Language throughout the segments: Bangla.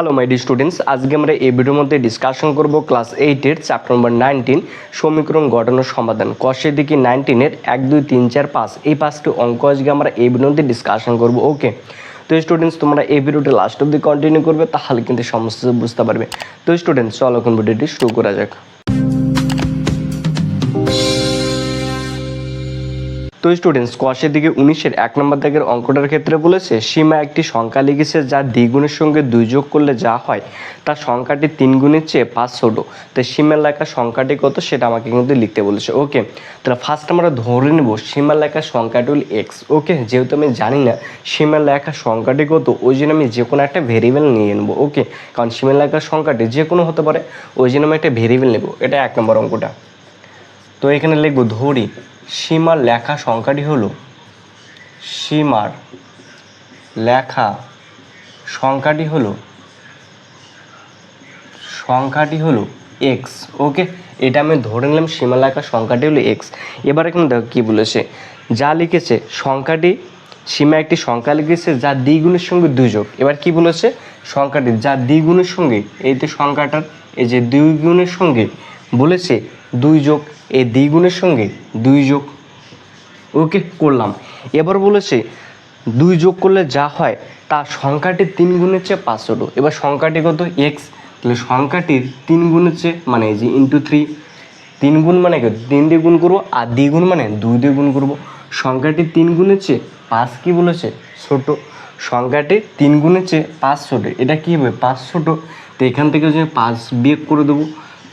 হ্যালো মাই ডিয়ার স্টুডেন্টস, আজকে আমরা এই ভিডিওর মধ্যে ডিসকাশন করব ক্লাস 8 এর চ্যাপ্টার নম্বর 19 সমীকরণ গঠনের সমাধান কোশ্চেন দিকে 19 এর 1 2 3 4 5 এই পাঁচটি অঙ্ক আজকে আমরা এই ভিডিওর মধ্যে ডিসকাশন করব। ওকে, তো স্টুডেন্টস তোমরা এই ভিডিওটা লাস্ট অবধি কন্টিনিউ করবে, তাহলে কিন্তু সমস্ত বুঝতে পারবে। তো স্টুডেন্টস চলো এখন ভিডিওটি শুরু করা যাক। তো স্টুডেন্টস কোশ্চেন দিকে 19 এর 1 নম্বর দাগের অঙ্কটার ক্ষেত্রে বলেছে সীমা একটি সংখ্যা লিখেছে যা দ্বিগুণের সঙ্গে 2 যোগ করলে যা হয় তার সংখ্যাটি 3 গুণের চেয়ে 5 ছোট। তো সীমার লেখা সংখ্যাটি কত সেটা আমাকে কিন্তু লিখতে বলেছে। ওকে, তাহলে ফার্স্ট আমরা ধরে নেব সীমার লেখা সংখ্যাটি হল এক্স। ওকে, যেহেতু আমি জানি না সীমার লেখা সংখ্যাটি কত, ওই জন্য আমি যে কোনো একটা ভেরিয়েবল নিয়ে নেবো। ওকে, কারণ সীমার লেখা সংখ্যাটি যে কোনো হতে পারে, ওই জন্য আমি একটা ভেরিয়েবল নেব। এটা 1 নম্বর অঙ্কটা। তো এখানে লিখবো ধরি সীমার লেখা সংখ্যাটি হলো সীমার লেখা সংখ্যাটি হলো এক্স। ওকে, এটা আমি ধরে নিলাম সীমার লেখা সংখ্যাটি হলো এক্স। এবার এখানে দেখো কী বলেছে, যা লিখেছে সংখ্যাটি সীমা একটি সংখ্যা লিখেছে যা দ্বিগুণের সঙ্গে 2 যোগ। এবার কি বলেছে, সংখ্যাটি যা দ্বিগুণের সঙ্গে, এই যে সংখ্যাটার এই যে দ্বিগুণের সঙ্গে বলেছে 2 যোগ, এই দ্বিগুণের সঙ্গে 2 যোগ। ওকে করলাম। এবার বলেছে 2 যোগ করলে যা হয় তার সংখ্যাটি 3 গুণের চেয়ে 5 ছোট। এবার সংখ্যাটি কত, এক্স, তাহলে সংখ্যাটির 3 গুণের চেয়ে মানে এই যে ইন্টু 3, 3 গুণ মানে 3 দিয়ে গুণ করবো, আর দ্বিগুণ মানে 2 দিয়ে গুণ করবো। সংখ্যাটি 3 গুণের চেয়ে 5 কি বলেছে ছোট, সংখ্যাটি 3 গুণের চেয়ে 5 ছোট। এটা কী হবে 5 ছোট। তো এখান থেকে যদি 5 বিয়োগ করে দেবো,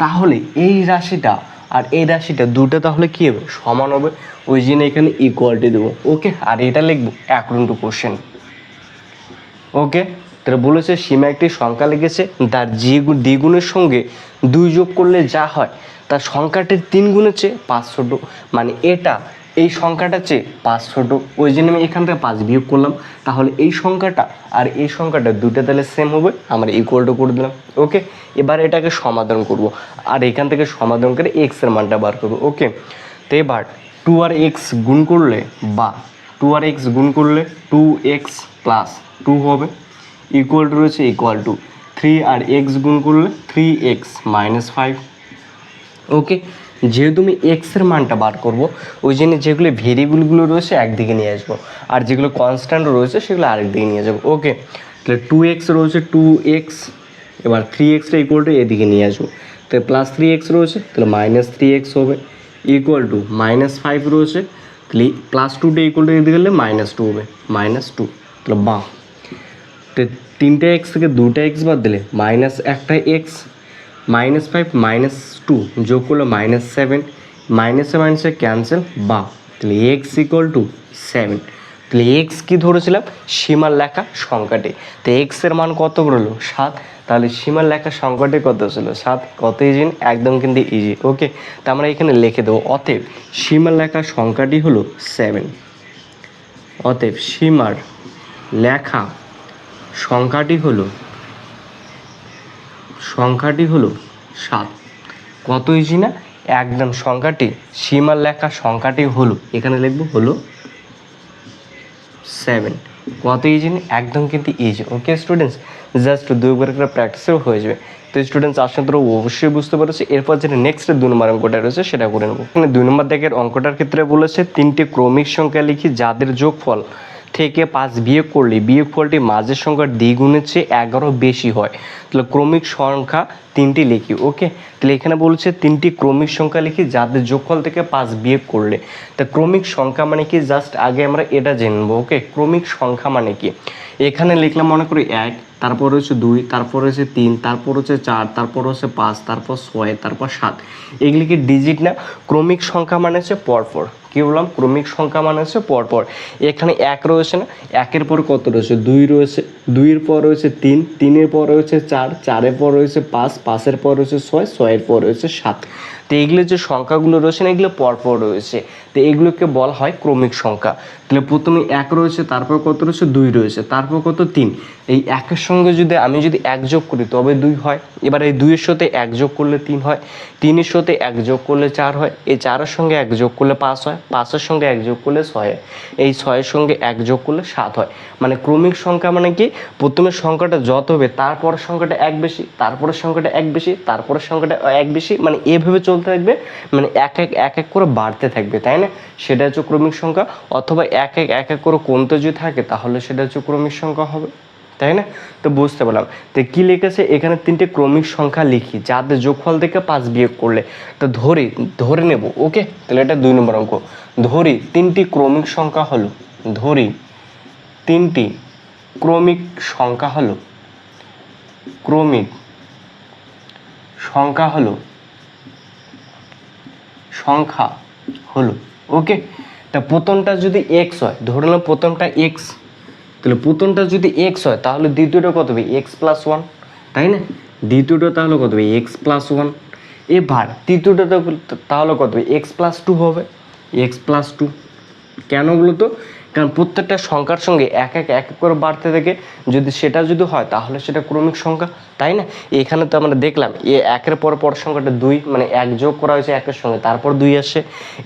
তাহলে এই রাশিটা আর এই রাশিটা দুটো তাহলে কী হবে সমান হবে, ওই জন্য এখানে ইকুয়ালিটি দেবো। ওকে, আর এটা লিখবো অ্যাকর্ডিং টু কোশ্চেন। ওকে, তাহলে বলেছে সীমা একটি সংখ্যা লিখেছে তার দ্বিগুণের সঙ্গে 2 যোগ করলে যা হয় তার সংখ্যাটির 3 গুণের চেয়ে 5 ছোট, মানে এটা এই সংখ্যাটার চেয়ে 5 ছোট, ওই জন্য আমি এখান থেকে 5 বিয়োগ করলাম। তাহলে এই সংখ্যাটা আর এই সংখ্যাটা দুটো তাহলে সেম হবে, আমরা ইকুয়াল টু করে দিলাম। ওকে, এবার এটাকে সমাধান করব, আর এখান থেকে সমাধান করে এক্সের মানটা বার করবো। ওকে, তো এবার 2 আর এক্স গুণ করলে বা 2 আর এক্স গুণ করলে 2x প্লাস 2 হবে, ইকুয়াল টু রয়েছে ইকুয়াল টু 3 আর এক্স গুণ করলে 3x মাইনাস 5। ওকে, যেহেতু আমি এক্সের মানটা বার করব, ওই জন্য যেগুলো ভেরিয়েবলগুলো রয়েছে একদিকে নিয়ে আসবো, আর যেগুলো কনস্ট্যান্ট রয়েছে সেগুলো আরেকদিকে নিয়ে যাবো। ওকে, তাহলে 2x রয়েছে 2x, এবার 3xটা ইকুয়াল টু এদিকে নিয়ে আসবো, তাহলে প্লাস 3x রয়েছে, তাহলে মাইনাস 3x হবে, ইকুয়াল টু মাইনাস 5 রয়েছে, তাহলে প্লাস 2টা ইকুয়াল টু এদিকে গেলে মাইনাস 2 হবে, মাইনাস 2। তাহলে বাহ, তো 3টা এক্স থেকে 2টা এক্স বাদ দিলে মাইনাস 1টা এক্স, মাইনাস 5 মাইনাস 2 যোগ করলে মাইনাস 7, মাইনাসে মাইনাসে ক্যান্সেল, বা তাহলে এক্স ইকুয়াল টু 7। তাহলে এক্স কী ধরেছিলাম সীমার লেখা সংখ্যাটি, তো এক্সের মান কত হলো 7, তাহলে সীমার লেখা সংখ্যাটি কত ছিল 7। কত ইজি, একদম কিন্তু ইজি। ওকে, তা আমরা এখানে লিখে দেবো অতএব সীমার লেখা সংখ্যাটি হলো 7। অতএব সীমার লেখা সংখ্যাটি হলো 7। কত ইজি না, একদম সংখ্যাটি সীমার লেখা সংখ্যাটি হলো, এখানে লিখবো হলো 7। কত ইজি না, একদম কিন্তু ইজি। ওকে স্টুডেন্টস, জাস্ট 2 বার করে প্র্যাকটিসও হয়ে যাবে। তো স্টুডেন্টস আসলে তোরা অবশ্যই বুঝতে পারছে। এরপর যেটা নেক্সট 2 নম্বর অঙ্কটা রয়েছে সেটা করে নেবো। এখানে 2 নম্বর দাগের অঙ্কটার ক্ষেত্রে বলেছে 3টি ক্রমিক সংখ্যা লিখি যাদের যোগফল থেকে 5 বিয়োগ করলে বিয়োগফলটি মাঝের সংখ্যার দ্বিগুণের চেয়ে 11 বেশি হয়। তাহলে ক্রমিক সংখ্যা 3টি লিখি। ওকে, তাহলে এখানে বলছে 3টি ক্রমিক সংখ্যা লিখি যাদের যোগফল থেকে 5 বিয়োগ করলে। তা ক্রমিক সংখ্যা মানে কি, জাস্ট আগে আমরা এটা জেনে নেবো। ওকে, ক্রমিক সংখ্যা মানে কি, এখানে লিখলাম মনে করি 1, তারপর হচ্ছে 2, তারপর হচ্ছে 3, তারপর হচ্ছে 4, তারপর হচ্ছে 5, তারপর 6, তারপর 7। এগুলি কি ডিজিট না, ক্রমিক সংখ্যা মানে হচ্ছে পরপর। কী বললাম, ক্রমিক সংখ্যা মানে হচ্ছে পরপর। এখানে 1 রয়েছে না, 1-এর পর কত রয়েছে 2 রয়েছে, 2-এর পর রয়েছে 3, 3-এর পর রয়েছে 4, 4-এর পর রয়েছে 5, 5-এর পর রয়েছে 6, 6-এর পর রয়েছে 7। তো এগুলো যে সংখ্যাগুলো রয়েছে না, এগুলো পরপর রয়েছে, তো এগুলোকে বলা হয় ক্রমিক সংখ্যা। তাহলে প্রথমে 1 রয়েছে, তারপর কত রয়েছে 2 রয়েছে, তারপর কত 3। এই 1-এর সঙ্গে যদি আমি যদি 1 যোগ করি তবে 2 হয়। এবার এই 2-এর সাথে 1 যোগ করলে 3 হয়, 3-এর সাথে 1 যোগ করলে 4 হয়, এই 4-এর সঙ্গে 1 যোগ করলে 5 হয়, 5-এর সঙ্গে 1 যোগ করলে 6 হয়, এই 6-এর সঙ্গে 1 যোগ করলে 7 হয়। মানে ক্রমিক সংখ্যা মানে কি, প্রথমের সংখ্যাটা যত হবে তারপরের সংখ্যাটা 1 বেশি, তারপরের সংখ্যাটা 1 বেশি, তারপরের সংখ্যাটা 1 বেশি, মানে এভাবে চলতে থাকবে, মানে এক এক করে বাড়তে থাকবে, তাই না? সেটা হচ্ছে ক্রমিক সংখ্যা। অথবা এক এক করে কমতে যদি থাকে তাহলে সেটা হচ্ছে ক্রমিক সংখ্যা হবে, তাই না? তো বুঝতে পারলাম। তো কি লিখেছে এখানে, 3টে ক্রমিক সংখ্যা লিখি যাদের যোগফল থেকে 5 বিয়োগ করলে, তো ধরে নেব। ওকে, তাহলে এটা 2 নম্বর অঙ্ক। ধরি 3টি ক্রমিক সংখ্যা হলো, ধরি 3টি ক্রমিক সংখ্যা হলো, ক্রমিক সংখ্যা হলো, সংখ্যা হলো। ওকে, তা প্রথমটা যদি x হয়, ধরে নাও প্রথমটা x, তাহলে প্রথমটা যদি x হয় তাহলে দ্বিতীয়টা কত হবে x প্লাস 1, তাই না? দ্বিতীয়টা তাহলে কত হবে x প্লাস 1। এবার তৃতীয়টা তাহলে কত হবে x প্লাস 2 হবে, x প্লাস 2। কেন বলো তো? কারণ প্রত্যেকটা সংখ্যার সঙ্গে এক এক করে বাড়তে থাকে, যদি সেটা যদি হয় তাহলে সেটা ক্রমিক সংখ্যা, তাই না? এখানে তো আমরা দেখলাম একের পর সংখ্যাটা 2, মানে 1 যোগ করা হয়েছে 1-এর সঙ্গে, তারপর 2 আসছে,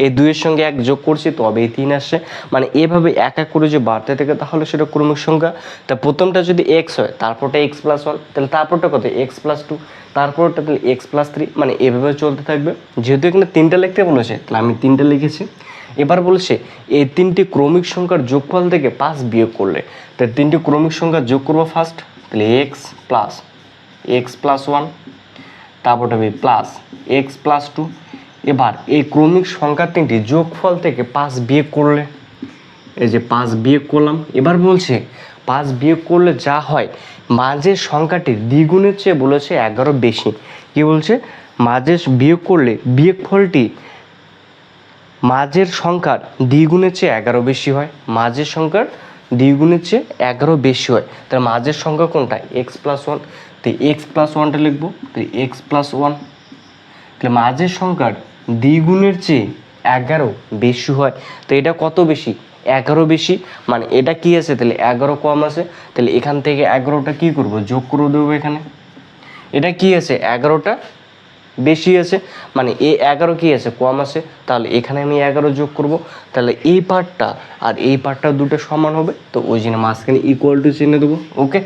এই 2-এর সঙ্গে 1 যোগ করছি তবে এই 3 আসছে, মানে এভাবে এক করে যে বাড়তে থাকে তাহলে সেটা ক্রমিক সংখ্যা। তা প্রথমটা যদি x হয়, তারপরটা x প্লাস 1, তাহলে তারপরটা কত x প্লাস 2, তারপরটা তাহলে x প্লাস 3, মানে এভাবে চলতে থাকবে। যেহেতু এখানে 3টা লিখতে বলেছে তাহলে আমি 3টা লিখেছি। এবার বলছে এই 3টি ক্রমিক সংখ্যার যোগফল থেকে 5 বিয়োগ করলে, তাহলে 3টি ক্রমিক সংখ্যা যোগ করবো ফার্স্ট, তাহলে x প্লাস 1, তারপরটা হবে প্লাস x প্লাস 2। এবার এই ক্রমিক সংখ্যা 3টি যোগফল থেকে 5 বিয়োগ করলে, এই যে 5 বিয়োগ করলাম। এবার বলছে 5 বিয়োগ করলে যা হয়, মাঝের সংখ্যাটি দ্বিগুণের চেয়ে বলেছে 11 বেশি। কি বলছে? মাঝের বিয়োগ করলে বিয়োগফলটি মাঝের সংখ্যার দ্বিগুণের চেয়ে 11 বেশি হয়, মাঝের সংখ্যার দ্বিগুণের চেয়ে 11 বেশি হয়। তাহলে মাঝের সংখ্যা কোনটা? x প্লাস 1, তো x প্লাস 1টা লিখবো, তো x প্লাস 1। তাহলে মাঝের সংখ্যার দ্বিগুণের চেয়ে 11 বেশি হয়, তো এটা কত বেশি? 11 বেশি, মানে এটা কি আছে তাহলে 11 কম আছে, তাহলে এখান থেকে 11টা কি করব? যোগ করে দেবো এখানে। এটা কি আছে? 11টা বেশি আছে, মানে এই 11 কি আছে? কম আছে, তাহলে এখানে আমি 11 যোগ করব, তাহলে এই পার্টটা আর এই পার্টটা দুটো সমান হবে, তো ওই জন্য মাঝখানে ইকুয়াল টু চিহ্ন দেবো। ওকে,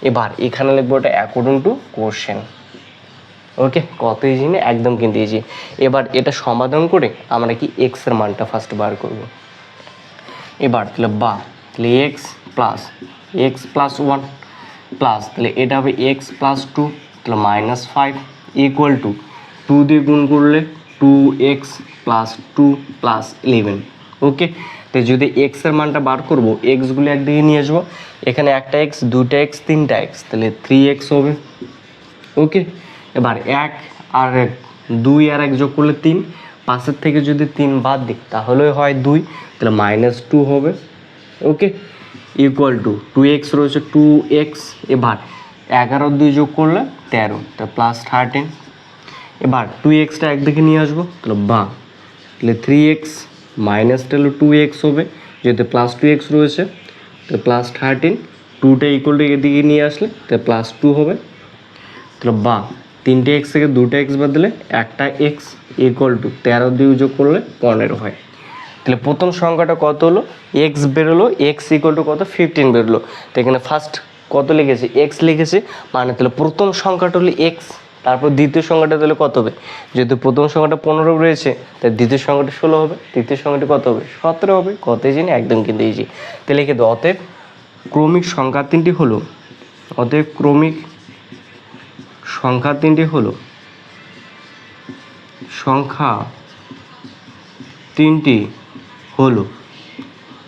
এবার এখানে লিখবো এটা অ্যাকর্ডিং টু কোশ্চেন। ওকে, কত ইজি না, একদম কিন্তু ইজি। এবার এটা সমাধান করে আমরা কি এক্স এর মানটা ফার্স্ট বার করব। এবার তাহলে তাহলে এক্স প্লাস 1 প্লাস, তাহলে এটা হবে এক্স প্লাস 2, তাহলে -5 ইকুয়াল টু 2 দিয়ে গুণ করলে 2x প্লাস 2 প্লাস 11। ওকে, তো যদি এক্স এর মানটা বার করবো, এক্সগুলো একদিকে নিয়ে আসবো, এখানে একটা এক্স, দুইটা এক্স, তিনটা এক্স, তাহলে 3x হবে। ওকে, এবার 1 আর 1, 2 আর 1 যোগ করলে 3, 5-এর থেকে যদি 3 বাদ দিই তাহলে হয় 2, তাহলে -2 হবে। ওকে, ইকুয়াল টু 2x রয়েছে 2x, এবার 11 2 যোগ করলে 13, তাহলে প্লাস 13। এবার 2xটা একদিকে নিয়ে আসবো, তাহলে তাহলে 3x মাইনাসটা হলো 2x হবে, যেহেতু প্লাস 2x রয়েছে, তাহলে প্লাস 13, 2টা ইকুয়াল টু এদিকে নিয়ে আসলে তাহলে প্লাস 2 হবে। তাহলে 3টে এক্স থেকে 2টা এক্স বাদ দিলে একটা এক্স ইকুয়াল টু 13 দিয়ে যোগ করলে 15 হয়। তাহলে প্রথম সংখ্যাটা কত হলো? এক্স বেরোলো, এক্স ইকুয়াল টু কত? 15 বেরোলো। তো এখানে ফার্স্ট কত লিখেছি? এক্স লিখেছি, মানে তাহলে প্রথম সংখ্যাটা হলো এক্স, তারপর দ্বিতীয় সংখ্যাটা তাহলে কত হবে? যেহেতু প্রথম সংখ্যাটা 15 রয়েছে, তাই দ্বিতীয় সংখ্যাটা 16 হবে, তৃতীয় সংখ্যাটা কত হবে? 17 হবে। কত ইজি না, একদম কিন্তু ইজি। তাহলে লিখে দাও, অতএব ক্রমিক সংখ্যা 3টি হলো, অতএব ক্রমিক সংখ্যা 3টি হলো, সংখ্যা 3টি হলো।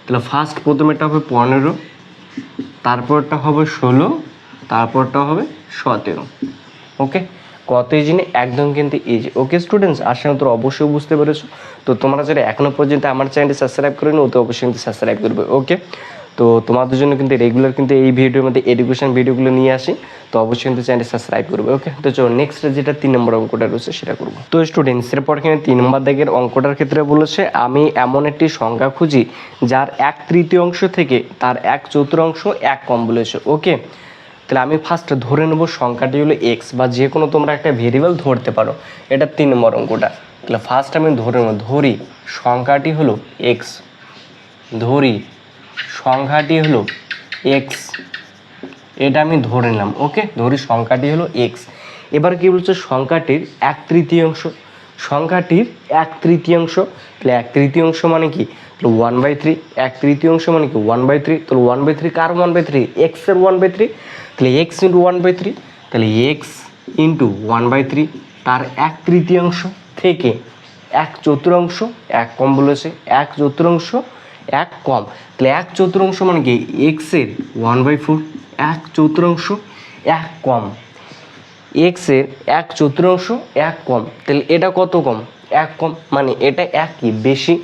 তাহলে ফার্স্ট প্রথমেরটা হবে 15, তারপরটা হবে 16, তারপরটা হবে 17। ওকে, কত ইজি না, একদম কিন্তু ইজি। ওকে স্টুডেন্টস, আশা করি তোমরা অবশ্যই বুঝতে পেরেছো। তো তোমরা যারা এখনো পর্যন্ত আমার চ্যানেলটি সাবস্ক্রাইব করেনি, তো অবশ্যই কিন্তু সাবস্ক্রাইব করবে। ওকে, তো তোমাদের জন্য কিন্তু রেগুলার কিন্তু এই ভিডিওর মধ্যে এডুকেশন ভিডিওগুলো নিয়ে আসি। তো অবশ্যই কিন্তু চ্যানেলটি সাবস্ক্রাইব করবে। ওকে, তো চলো নেক্সট যেটা 3 নম্বর অঙ্কটা রয়েছে সেটা করবো। তো স্টুডেন্টস এরপর এখানে 3 নম্বর দাগের অঙ্কটার ক্ষেত্রে বলেছে আমি এমন একটি সংখ্যা খুঁজি যার 1/3 থেকে তার 1/4 এক কম বলেছে। ওকে, তাহলে আমি ফার্স্ট ধরে নেব সংখ্যাটি হলো এক্স, বা যে কোনো তোমরা একটা ভেরিয়েবল ধরতে পারো। এটা 3 নম্বর অঙ্কটা। তাহলে ফার্স্ট আমি ধরি সংখ্যাটি হলো এক্স, ধরি সংখ্যাটি হলো এক্স, এটা আমি ধরে নিলাম। ওকে, ধরি সংখ্যাটি হলো এক্স। এবার কি বলছে সংখ্যাটির 1/3, সংখ্যাটির 1/3, তাহলে 1/3 মানে কি, তাহলে 1/3, 1/3 মানে কি 1/3, তাহলে 1/3 কার 1/3, এক্স এর 1/3, তাহলে এক্স ইন্টু 1/3, তাহলে এক্স ইন্টু 1/3 তার 1/3 থেকে 1/4 এক কম বলেছে, 1/4 এক কম, তাহলে 1/4 মানে কি এক্স এর 1/4, 1/4 এক কম, এক্স এর 1/4 এক কম, তাহলে এটা কত কম, এক কম, মানে এটা এক কি বেশি,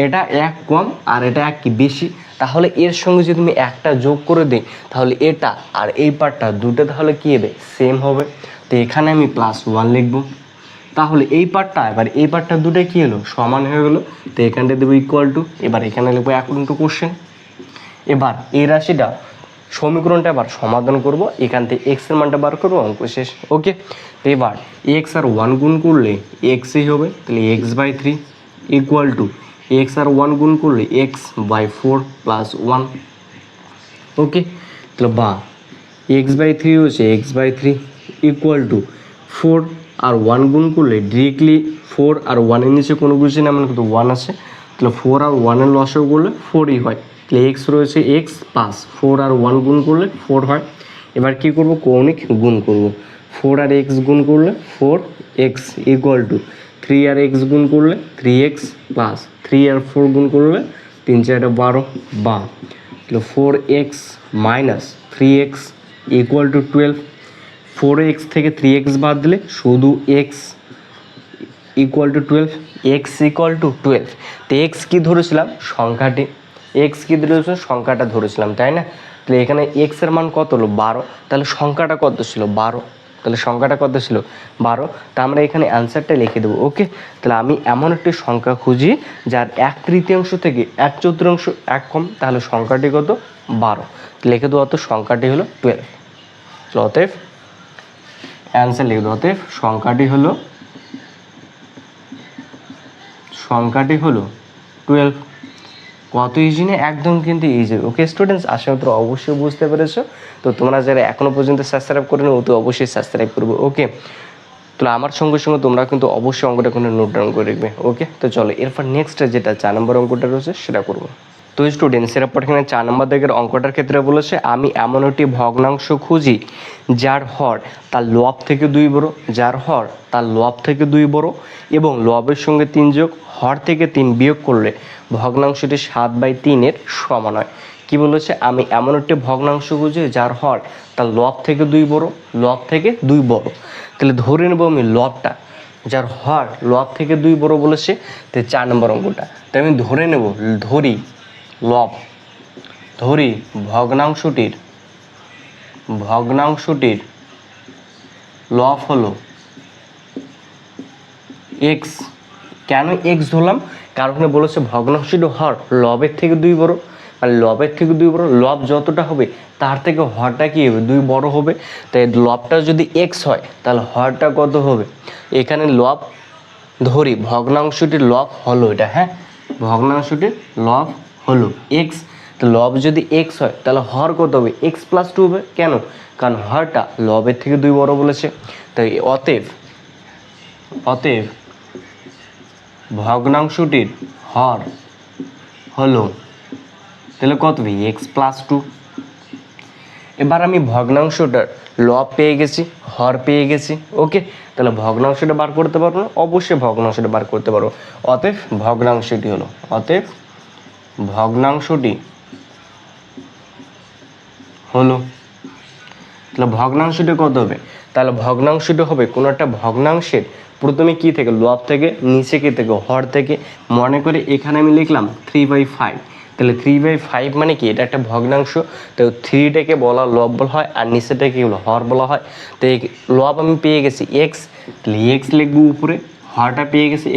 এটা এক কম আর এটা এক কি বেশি, তাহলে এর সঙ্গে যদি তুমি একটা যোগ করে দিই তাহলে এটা আর এই পার্টটা দুটো তাহলে কী হবে, সেম হবে। তো এখানে আমি +1 লিখবো, তাহলে এই পার্টটা এবার এই পার্টটা দুটো কী হলো, সমান হয়ে গেলো। তো এখানটা দেবো ইকুয়াল টু, এবার এখানে লিখবো অ্যাকর্ডিং টু কোশ্চেন। এবার এই রাশিটা সমীকরণটা আবার সমাধান করব, এখান থেকে এক্স এর মানটা বার করবো, অঙ্ক শেষ। ওকে, তো এবার এক্স আর 1 গুণ করলে এক্সই হবে, তাহলে x/3 ইকুয়াল টু এক্স আর 1 গুণ করলে x/4 +1। ওকে, তাহলে বা x/3 হচ্ছে x/3 ইকুয়াল টু 4 আর 1 গুণ করলে ডিরেক্টলি 4 আর 1 এর নিচে কোনো কিছু না, মানে কিন্তু 1 আছে, তাহলে 4 আর 1 এর লসাগু করলে 4ই হয়, তাহলে এক্স রয়েছে এক্স প্লাস 4 আর 1 গুণ করলে 4 হয়। এবার কী করবো, কৌণিক গুণ করব, 4 আর x গুণ করলে 4x equal to 3 R x গুণ করলে 3x প্লাস 3 আর 4 গুণ করলে 3 × 4 = 12, বা তাহলে 4x minus 3x equal to 12, 4x থেকে 3x বাদ দিলে শুধু x equal to 12, x equal to 12। তো x কী ধরেছিলাম, সংখ্যাটি, x কী ধরেছিলাম, সংখ্যাটা ধরেছিলাম, তাই না? তাহলে এখানে x এর মান কত হলো 12, তাহলে সংখ্যাটা কত ছিল 12, তাহলে সংখ্যাটা কত ছিল 12, তা আমরা এখানে অ্যান্সারটা লিখে দেবো। ওকে, তাহলে আমি এমন একটি সংখ্যা খুঁজি যার 1/3 থেকে 1/4 এক কম, তাহলে সংখ্যাটি কত 12, লিখে দেবো, অত সংখ্যাটি হলো 12। অতএব অ্যান্সার লিখে দেবো, অতএব সংখ্যাটি হলো 12। কত ইজি না, একদম কিন্তু ইজি। ওকে স্টুডেন্টস, আশা করি অবশ্যই বুঝতে পেরেছো। তো তোমরা যারা এখনও পর্যন্ত সাবস্ক্রাইব করে নিও, তো অবশ্যই সাবস্ক্রাইব করবে। ওকে, তো আমার সঙ্গে সঙ্গে তোমরা কিন্তু অবশ্যই অঙ্কটা কোনো নোট ডাউন করে রাখবে। ওকে, তো চলো এরপর নেক্সট যেটা 4 নম্বর অঙ্কটা রয়েছে সেটা করবো। তো স্টুডেন্টস এরপর এখানে 4 নম্বর দিকের অঙ্কটার ক্ষেত্রে বলেছে আমি এমন একটি ভগ্নাংশ খুঁজি যার হর তার লব থেকে 2 বড়, যার হর তার লব থেকে 2 বড় এবং লবের সঙ্গে 3 যোগ, হর থেকে 3 বিয়োগ করলে ভগ্নাংশটি 7/3 এর সমান হয়। কি বলেছে, আমি এমন একটি ভগ্নাংশ খুঁজি যার হর তার লব থেকে 2 বড়, লব থেকে 2 বড়, তাহলে ধরে নেব আমি লবটা, যার হর লব থেকে 2 বড় বলেছে, তো 4 নম্বর অঙ্কটা। তাই আমি ধরে নেব, লব, ধরি ভগ্নাংশটির লব হলো এক্স। কেন এক্স ধরলাম, কারণ বলেছে ভগ্নাংশটির হর লবের থেকে 2 বড়, মানে লবের থেকে 2 বড়, লব যতটা হবে তার থেকে হরটা কি হবে 2 বড় হবে। তাই লবটা যদি এক্স হয় তাহলে হরটা কত হবে, এখানে লব ধরি ভগ্নাংশটির লব হলো এটা, হ্যাঁ ভগ্নাংশটির লব হলো এক্স, তো লব যদি এক্স হয় তাহলে হর কত হবে, x+2 হবে। কেন, কারণ হরটা লবের থেকে 2 বড় বলেছে। তাই অতএব ভগ্নাংশটির হর হলো, তাহলে কত হবে x+2। এবার আমি ভগ্নাংশটার লব পেয়ে গেছি, হর পেয়ে গেছি। ওকে, তাহলে ভগ্নাংশটা বার করতে পারবো না, অবশ্যই ভগ্নাংশটা বার করতে পারবো। অতএব ভগ্নাংশটি হলো, তাহলে ভগ্নাংশটি কত হবে, তাহলে ভগ্নাংশটি হবে কোনো একটা ভগ্নাংশের প্রথমে কি থেকে, লব থেকে, নিচে কি থেকে, হর থেকে। মনে করে এখানে আমি লিখলাম 3/5, তাহলে 3/5 মানে কি, এটা একটা ভগ্নাংশ। তো 3টাকে বলা লব বলা হয়, আর নিচেটাকে হর বলা হয়। তো এই লব আমি পেয়ে গেছি এক্স, তাহলে এক্স লিখবো উপরে, হরটা পেয়ে গেছি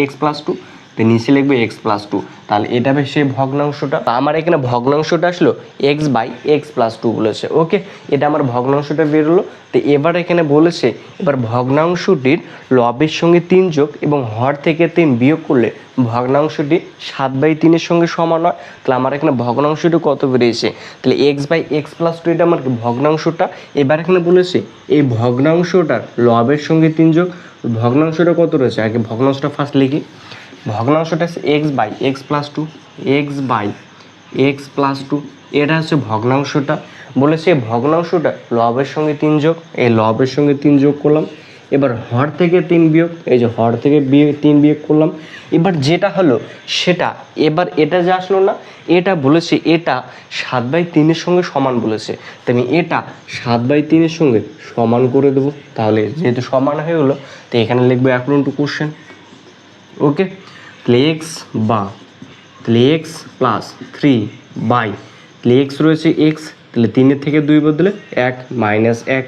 x+2, তো নিচে লিখবো x+2। তাহলে এটা হবে সেই ভগ্নাংশটা। আমার এখানে ভগ্নাংশটা আসলো x/x+2 বলেছে। ওকে, এটা আমার ভগ্নাংশটা বেরোলো। তো এবার এখানে বলেছে এবার ভগ্নাংশটির লবের সঙ্গে 3 যোগ এবং হর থেকে 3 বিয়োগ করলে ভগ্নাংশটি 7/3 সঙ্গে সমান হয়। তাহলে আমার এখানে ভগ্নাংশটি কত বেরিয়েছে, তাহলে x/x+2 এটা আমার ভগ্নাংশটা। এবার এখানে বলেছে এই ভগ্নাংশটার লবের সঙ্গে 3 যোগ, ভগ্নাংশটা কত রয়েছে, আগে ভগ্নাংশটা ফার্স্ট লিখি। ভগ্নাংশটা হচ্ছে x/x+2, x/x+2, এটা হচ্ছে ভগ্নাংশটা। বলেছে ভগ্নাংশটা লবের সঙ্গে 3 যোগ, এই লবের সঙ্গে 3 যোগ করলাম। এবার হর থেকে 3 বিয়োগ, এই যে হর থেকে 3 বিয়োগ করলাম। এবার যেটা হলো সেটা, এবার এটা যে আসলো না, এটা বলেছে এটা 7/3 সঙ্গে সমান বলেছে। তো আমি এটা 7/3 সঙ্গে সমান করে দেবো। তাহলে যেহেতু সমান হয়ে গেলো, তো এখানে লিখবো অ্যাকর্ডিং টু কোশ্চেন। ওকে, তাহলে তাহলে এক্স প্লাস 3 তাহলে এক্স রয়েছে এক্স, তাহলে 3 থেকে 2 বদলে 1 মাইনাস 1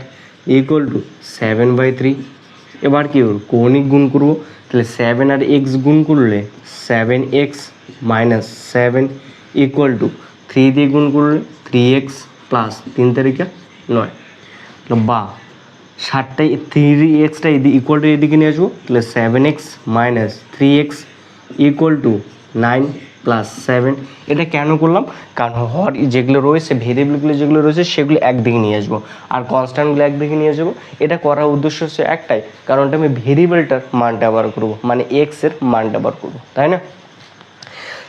ইকুয়াল টু 7/3। এবার কি করব, কৌণিক গুণ করবো। তাহলে 7 আর x গুণ করলে 7x মাইনাস 7 ইকুয়াল টু 3 দিয়ে গুণ করলে 3x প্লাস 3 তারিখে 9। বা 7টাই 3xটা ইকুয়াল টু এদিকে নিয়ে আসবো। তাহলে 7x minus 3x equal to 9 plus 7। এটা কেন করলাম, কারণ হর যেগুলো রয়েছে, ভেরিয়েবলগুলো যেগুলো রয়েছে সেগুলো একদিকে নিয়ে আসবো, আর কনস্ট্যান্টগুলো একদিকে নিয়ে যাবো। এটা করার উদ্দেশ্য হচ্ছে একটাই, কারণটা আমি ভেরিয়েবলটার মানটা বার করবো, মানে এক্সের মানটা বার করবো, তাই না।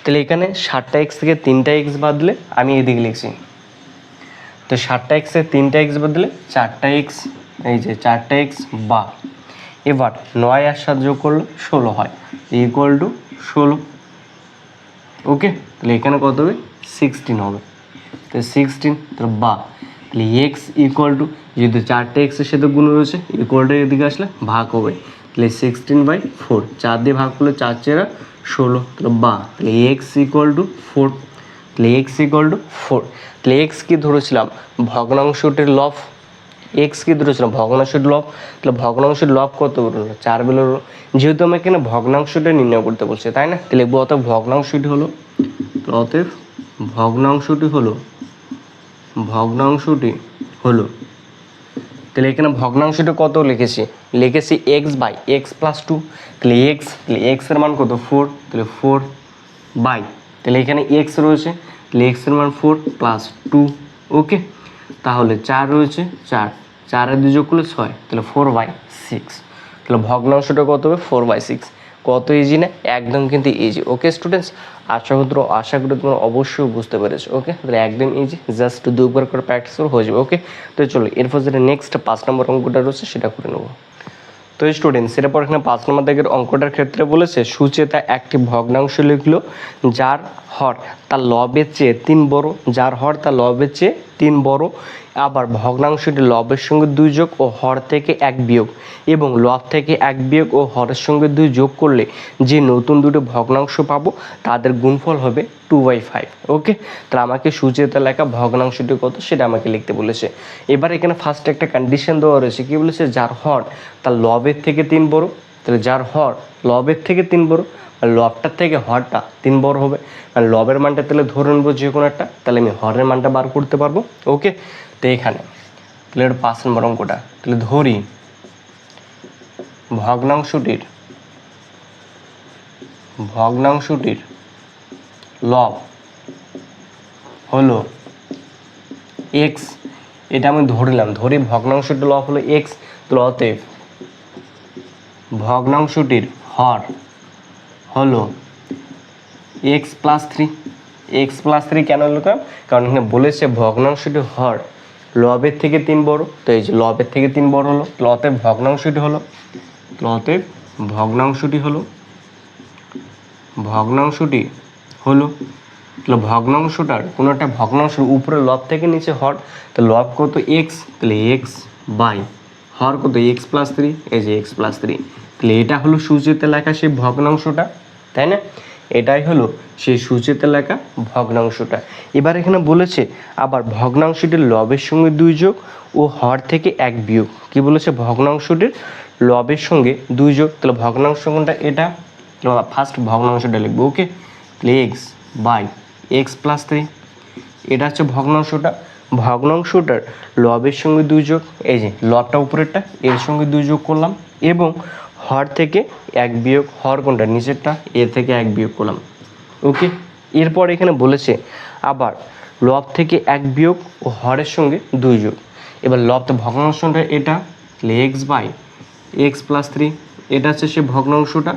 তাহলে এখানে 7টা x থেকে 3টা x বাদলে আমি এদিকে লিখছি। তো 7টা x থেকে 3টা x বদলে 4টা x, এই যে 4টা x। বা এবার 9 আর 7 যোগ করলে 16 হয়, ইকুয়াল টু 16। ওকে, তাহলে এখানে কত হবে, 16 হবে। তো 16, তাহলে তাহলে এক্স ইকুয়াল টু, যেহেতু 4টা এক্সের সাথে গুণ রয়েছে, ইকুয়াল টু এদিকে আসলে ভাগ হবে। তাহলে 16/4, 4 দিয়ে ভাগ করলে 4 4 16। তাহলে তাহলে এক্স ইকুয়াল টু 4। তাহলে এক্স ইকুয়াল টু 4। তাহলে এক্স কি ধরেছিলাম, ভগ্নাংশটির লব। এক্স কি ধরেছিলাম, ভগ্নাংশটির লব। তাহলে ভগ্নাংশের লব কত বেরোলো, 4 বেরোলো। যেহেতু আমি এখানে ভগ্নাংশটা নির্ণয় করতে বলছি, তাই না, তাহলে অতএব ভগ্নাংশটি হলো, অতএব ভগ্নাংশটি হলো তাহলে এখানে ভগ্নাংশটা কত লিখেছি x/x+2। তাহলে এক্স এর মান কত, 4। তাহলে 4 বাই, তাহলে এখানে এক্স রয়েছে, তাহলে এক্স এর মান 4 প্লাস 2। ওকে, তাহলে 4 রয়েছে, 4 আর 2 যোগ করলে 6, তাহলে 4/6। তাহলে ভগ্নাংশটা কত হবে, 4/6। কত ইজি না, একদম কিন্তু ইজি। ওকে স্টুডেন্টস, আশা করি তোমরা অবশ্যই বুঝতে পেরেছো। ওকে, তাহলে একদম ইজি, জাস্ট 2বার করে প্র্যাকটিস করে হয়ে যাবে। ওকে, তো চলো এরপর যেটা নেক্সট 5 নম্বর অঙ্কটা রয়েছে সেটা করে নেবো। তো স্টুডেন্টস, এরপর এখানে 5 নম্বর দাগের অঙ্কটার ক্ষেত্রে বলেছে সুচেতা একটি ভগ্নাংশ লিখলো যার হর তার লবের চেয়ে 3 বড়, যার হর তার লবের চেয়ে 3 বড়। আবার ভগ্নাংশটি লবের সঙ্গে 2 যোগ ও হর থেকে 1 বিয়োগ, এবং লব থেকে 1 বিয়োগ ও হরের সঙ্গে 2 যোগ করলে যে নতুন দুটো ভগ্নাংশ পাবো তাদের গুণফল হবে 2/5। ওকে, তাহলে আমাকে সুচেতা লেখা ভগ্নাংশটি কত সেটা আমাকে লিখতে বলেছে। এবার এখানে ফার্স্ট একটা কন্ডিশন দেওয়া রয়েছে, কি বলেছে, যার হর তার লবের থেকে 3 বড়। তাহলে যার হর লবের থেকে 3 বড়, লবটার থেকে হরটা 3 বড় হবে, মানে লবের মানটা তাহলে ধরে নেবো যে কোনো একটা, তাহলে আমি হরের মানটা বার করতে পারবো। ওকে, তো এখানে তাহলে এটা 5 নম্বর অঙ্কটা, তাহলে ধরি ভগ্নাংশটির লব হলো x। এটা আমি ধরি ভগ্নাংশটির লব হলো x। তাহলে অতএব ভগ্নাংশটির হর হলো x+3। x+3 কেন লিখলাম, কারণ এখানে বলেছে ভগ্নাংশটির হর লবের থেকে 3 বড়। তো এই যে লবের থেকে 3 বড় হলো, তাহলে অতএব ভগ্নাংশটি হলো তাহলে ভগ্নাংশটার কোনো একটা ভগ্নাংশের উপরে লব থেকে নিচে হর, তো লব কত x, তাহলে x বাই হর কত x+3, এই যে x+3। তাহলে এটা হলো সুচিতে লেখা সেই ভগ্নাংশটা, তাই না। এটাই হলো সেই সূচিতে লেখা ভগ্নাংশটা। এবার এখানে বলেছে আবার ভগ্নাংশটির লবের সঙ্গে 2 যোগ ও হর থেকে 1 বিয়োগ। কি বলেছে? ভগ্নাংশটির লবের সঙ্গে 2 যোগ। তাহলে ভগ্নাংশ কোনটা? এটা। ফার্স্ট ভগ্নাংশটা লিখবো। ওকে, তাহলে এক্স বাই এক্স প্লাস 3, এটা হচ্ছে ভগ্নাংশটা। ভগ্নাংশটার লবের সঙ্গে 2 যোগ, এই যে লবটা উপরেরটা, এর সঙ্গে 2 যোগ করলাম এবং হর থেকে 1 বিয়োগ। হর কোনটা? নিচেরটা, এর থেকে 1 বিয়োগ করলাম। ওকে, এরপর এখানে বলেছে আবার লব থেকে 1 বিয়োগ ও হরের সঙ্গে 2 যোগ। এবার লবটা ভগ্নাংশটা এটা, তাহলে এক্স বাই এক্স প্লাস 3, এটা হচ্ছে সে ভগ্নাংশটা।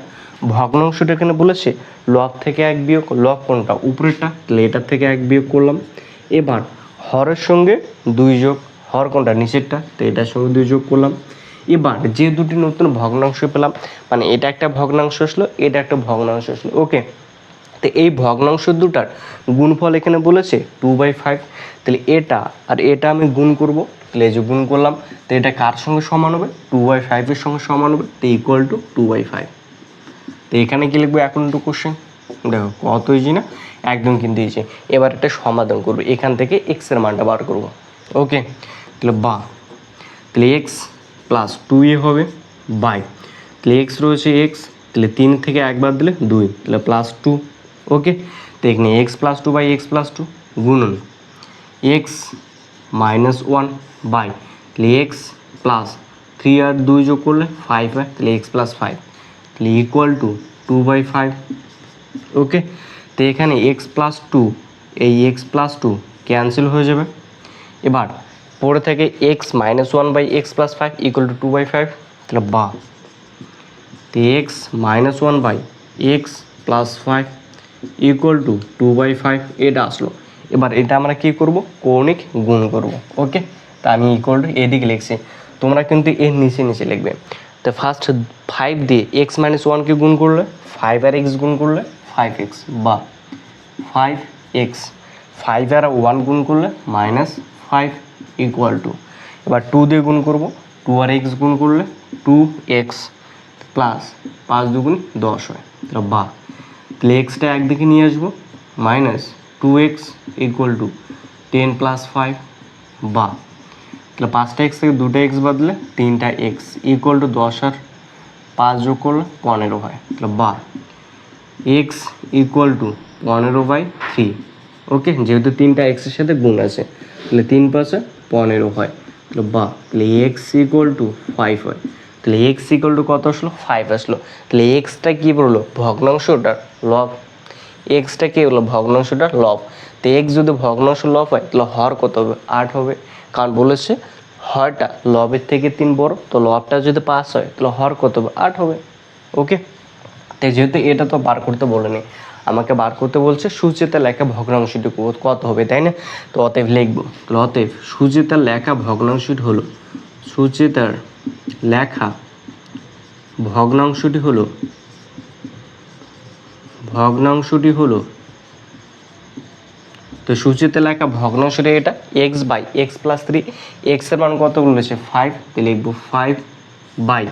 ভগ্নাংশটা এখানে বলেছে লব থেকে 1 বিয়োগ। লব কোনটা? উপরেরটা, তাহলে এটার থেকে 1 বিয়োগ করলাম। এবার হরের সঙ্গে 2 যোগ। হর কোনটা? নিচেরটা, তো এটার সঙ্গে 2 যোগ করলাম। এবার যে দুটি নতুন ভগ্নাংশ পেলাম, মানে এটা একটা ভগ্নাংশ আসলো, এটা একটা ভগ্নাংশ আসলো। ওকে, তো এই ভগ্নাংশ দুটার গুণফল এখানে বলেছে 2/5। তাহলে এটা আর এটা আমি গুণ করব, তাহলে এই যে গুণ করলাম, তো এটা কার সঙ্গে সমান হবে? 2/5 এর সঙ্গে সমান হবে, তো ইকুয়াল টু 2/5। তো এখানে কি লিখবো এখন? একটু কোশ্চেন দেখো কত ইজি না, একদম কিন্তু ইজি। এবার একটা সমাধান করবো, এখান থেকে এক্স এর মানটা বার করবো। ওকে, তাহলে তাহলে এক্স প্লাস 2a হবে বাই, তাহলে এক্স রয়েছে এক্স, তাহলে 3 থেকে 1 বাদ দিলে 2, তাহলে প্লাস 2। ওকে, তো এখানে x plus 2 by x plus 2 গুণন এক্স মাইনাস 1 বাই, তাহলে এক্স প্লাস 3 আর 2 যোগ করলে 5 হয়, তাহলে এক্স প্লাস 5, তাহলে ইকুয়াল টু 2/5। ওকে, তো এখানে এক্স প্লাস 2, এই এক্স প্লাস 2 ক্যান্সেল হয়ে যাবে। এবার পরে থেকে x minus 1 by x plus 5 equal to 2/5, তাহলে তো x minus 1 by x plus 5 equal to 2/5, এটা আসলো। এবার এটা আমরা কি করব? কৌণিক গুণ করব। ওকে, তা আমি ইকুয়াল টু এদিকে লিখছি, তোমরা কিন্তু এর নিচে নিচে লিখবে। তো ফার্স্ট 5 দিয়ে এক্স মাইনাস 1কে গুণ করলে 5 আর এক্স গুণ করলে 5x বা 5x, 5 আর 1 গুণ করলে -5 ইকুয়াল টু, এবার 2 দিয়ে গুণ করব, 2 আর x গুণ করলে 2x প্লাস 5 2 10 হয়, তাহলে এক্সটা একদিকে নিয়ে আসবো, -2x ইকুয়াল টু 10 প্লাস 5 বা, তাহলে 5টা এক্স থেকে 2টা এক্স বাদলে 3টা এক্স ইকুয়াল টু 10 আর 5 যোগ করলে 15 হয়, তাহলে এক্স ইকুয়াল টু 15/3। ওকে, যেহেতু 3টা এক্সের সাথে গুণ আছে, তাহলে 3 5 15 হয়, তাহলে এক্স ইকুয়াল টু 5 হয়। তাহলে এক্স ইকুয়াল টু কত আসলো? 5 আসলো। তাহলে এক্সটা কী বললো? ভগ্নাংশটার লব। এক্সটা কী হলো? ভগ্নাংশটার লব। তো এক্স যদি ভগ্নাংশ লব হয়, তাহলে হর কত হবে? 8 হবে, কারণ বলেছে হরটা লবের থেকে 3 বড়, তো লবটা যদি 5 হয়, তাহলে হর কত হবে? 8 হবে। ওকে, তাই যেহেতু এটা তো বার করতে বলেনি, আমাকে বার করতে বলছে সূচিতে লেখা ভগ্নাংশটি কত হবে, তাই না? তো অতএব লিখবো, তাহলে অতএব সূচিতার লেখা ভগ্নাংশটি হলো, সূচিতার লেখা ভগ্নাংশটি হলো তো সূচিতে লেখা ভগ্নাংশটি এটা এক্স বাই এক্স প্লাস 3। এক্সের মান কত বলেছে? 5, তাহলে লিখবো 5 বাই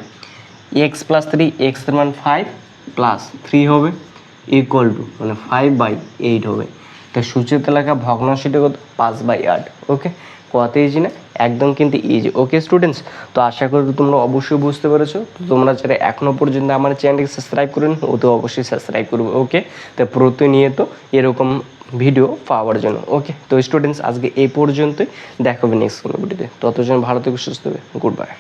এক্স প্লাস 3, এক্সের মান 5 প্লাস 3 হবে ইকুয়াল টু, মানে 5/8 হবে। তো সূচিতে লেখা ভগ্নাংশটি কত? 5/8। ওকে, কত ইজি না, একদম কিন্তু ইজি। ওকে স্টুডেন্টস, তো আশা করি তোমরা অবশ্যই বুঝতে পেরেছো। তো তোমরা যারা এখনও পর্যন্ত আমার চ্যানেলকে সাবস্ক্রাইব করেন, ও তো অবশ্যই সাবস্ক্রাইব করবে। ওকে, তো প্রতিনিয়ত এরকম ভিডিও পাওয়ার জন্য। ওকে, তো স্টুডেন্টস আজকে এই পর্যন্তই, দেখা হবে নেক্সট কোনো ভিডিওতে। ততজন ভালো থেকে সুস্থ হবে। Good bye.